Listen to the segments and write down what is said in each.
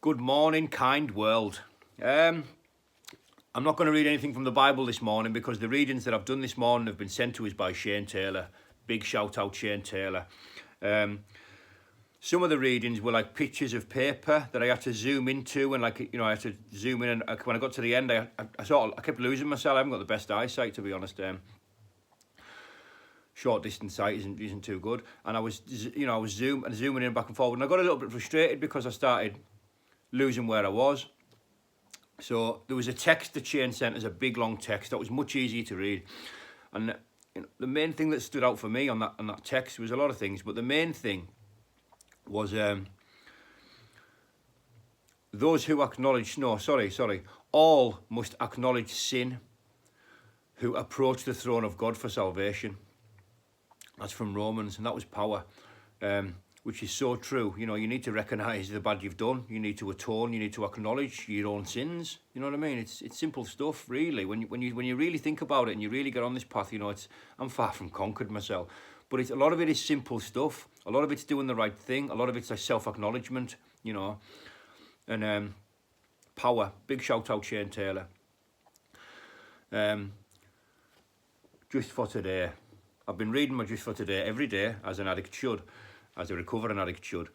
Good morning, kind world. I'm not going to read anything from the Bible this morning because the readings that I've done this morning have been sent to us by Shane Taylor. Big shout out, Shane Taylor. Some of the readings were like pictures of paper that I had to zoom into, and I had to zoom in. And when I got to the end, I kept losing myself. I haven't got the best eyesight, to be honest. Short distance sight isn't too good, and I was zooming in back and forward, and I got a little bit frustrated because I started losing where I was. So there was a text that Shane sent us, a big long text that was much easier to read, and the main thing that stood out for me on that text was a lot of things, but the main thing was those who acknowledge all must acknowledge sin who approach the throne of God for salvation. That's from Romans, and that was power, which is so true. You know, you need to recognise the bad you've done. You need to atone. You need to acknowledge your own sins. You know what I mean? It's simple stuff, really. When you really think about it and you really get on this path, you know, I'm far from conquered myself. But a lot of it is simple stuff. A lot of it's doing the right thing. A lot of it's like self-acknowledgement, you know. And power. Big shout out, Shane Taylor. Just for today. I've been reading my Just for Today every day, as an addict should, as a recovering addict should.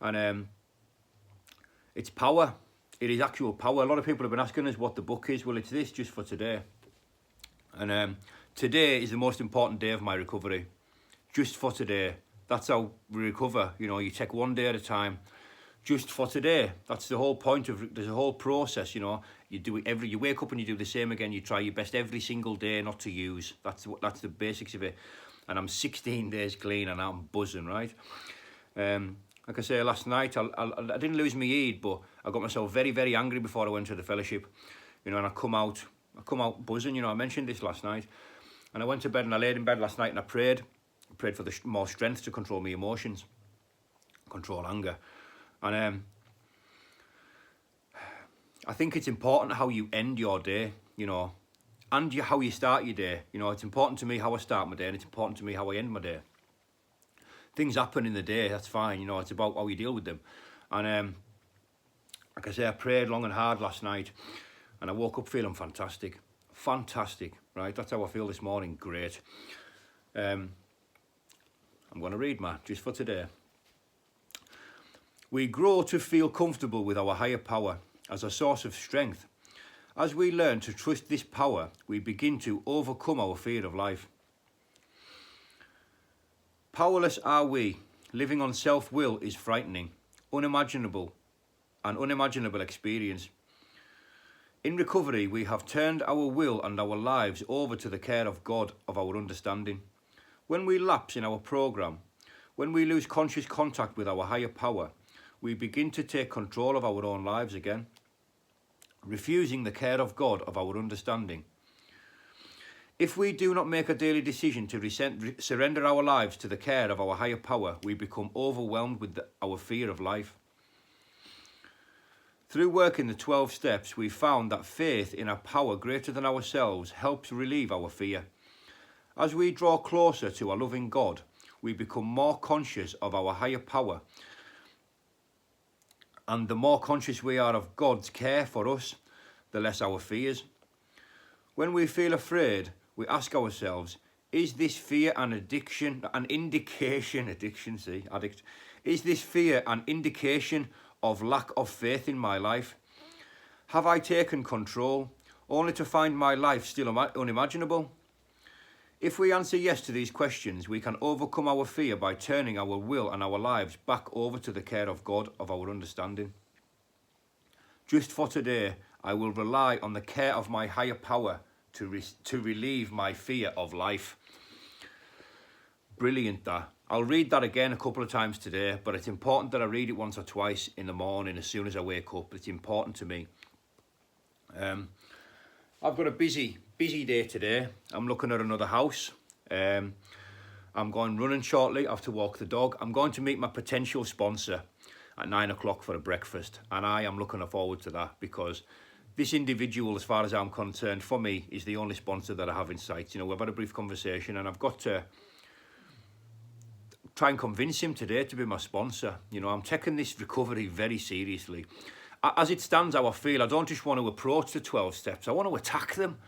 And it's power. It is actual power. A lot of people have been asking us what the book is. Well, it's this, Just for Today. And today is the most important day of my recovery. Just for today. That's how we recover. You know, you take one day at a time. Just for today. That's the whole point of. There's a whole process. You know, you do it you wake up and you do the same again. You try your best every single day not to use. That's the basics of it. And I'm 16 days clean and I'm buzzing, right? Like I say, last night I didn't lose my heed, but I got myself very, very angry before I went to the fellowship. You know, and I come out buzzing. You know, I mentioned this last night, and I went to bed and I laid in bed last night and I prayed for more strength to control my emotions, control anger. And I think it's important how you end your day, you know, and how you start your day. You know, it's important to me how I start my day, and it's important to me how I end my day. Things happen in the day, that's fine, you know, it's about how you deal with them. And like I say, I prayed long and hard last night, and I woke up feeling fantastic, right? That's how I feel this morning, great. I'm going to read Just for Today. We grow to feel comfortable with our higher power as a source of strength. As we learn to trust this power, we begin to overcome our fear of life. Powerless are we. Living on self-will is frightening, an unimaginable experience. In recovery, we have turned our will and our lives over to the care of God of our understanding. When we lapse in our program, when we lose conscious contact with our higher power, we begin to take control of our own lives again, refusing the care of God of our understanding. If we do not make a daily decision to surrender our lives to the care of our higher power, we become overwhelmed with our fear of life. Through working the 12 steps, we found that faith in a power greater than ourselves helps relieve our fear. As we draw closer to a loving God, we become more conscious of our higher power. And the more conscious we are of God's care for us, the less our fears. When we feel afraid, we ask ourselves, is this fear is this fear an indication of lack of faith in my life? Have I taken control, only to find my life still unimaginable? If we answer yes to these questions, we can overcome our fear by turning our will and our lives back over to the care of God of our understanding. Just for today, I will rely on the care of my higher power to relieve my fear of life. Brilliant, that. I'll read that again a couple of times today, but it's important that I read it once or twice in the morning as soon as I wake up. It's important to me. I've got a busy day today. I'm looking at another house. I'm going running shortly. I have to walk the dog. I'm going to meet my potential sponsor at 9 o'clock for a breakfast, and I am looking forward to that because this individual, as far as I'm concerned, for me, is the only sponsor that I have in sight. You know, we've had a brief conversation, and I've got to try and convince him today to be my sponsor. You know, I'm taking this recovery very seriously. as it stands, how I feel, I don't just want to approach the 12 steps, I want to attack them.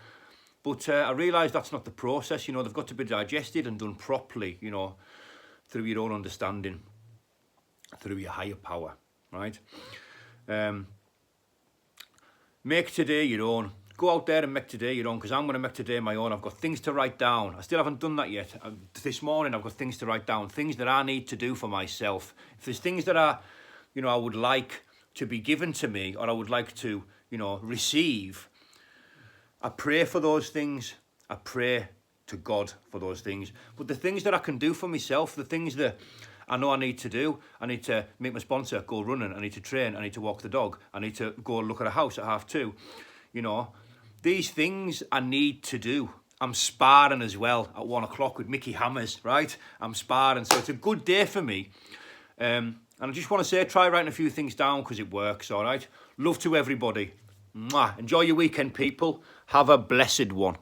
But I realise that's not the process, you know, they've got to be digested and done properly, you know, through your own understanding, through your higher power, right? Make today your own. Go out there and make today your own, because I'm going to make today my own. I've got things to write down. I still haven't done that yet. This morning I've got things to write down, things that I need to do for myself. If there's things that I would like to be given to me, or I would like to, you know, receive, I pray for those things. I pray to God for those things. But the things that I can do for myself, the things that I know I need to do, I need to make my sponsor go running, I need to train, I need to walk the dog, I need to go look at a house at 2:30, you know. These things I need to do. I'm sparring as well at 1 o'clock with Mickey Hammers, right? I'm sparring, so it's a good day for me. And I just want to say, try writing a few things down because it works, all right? Love to everybody. Mwah. Enjoy your weekend, people. Have a blessed one.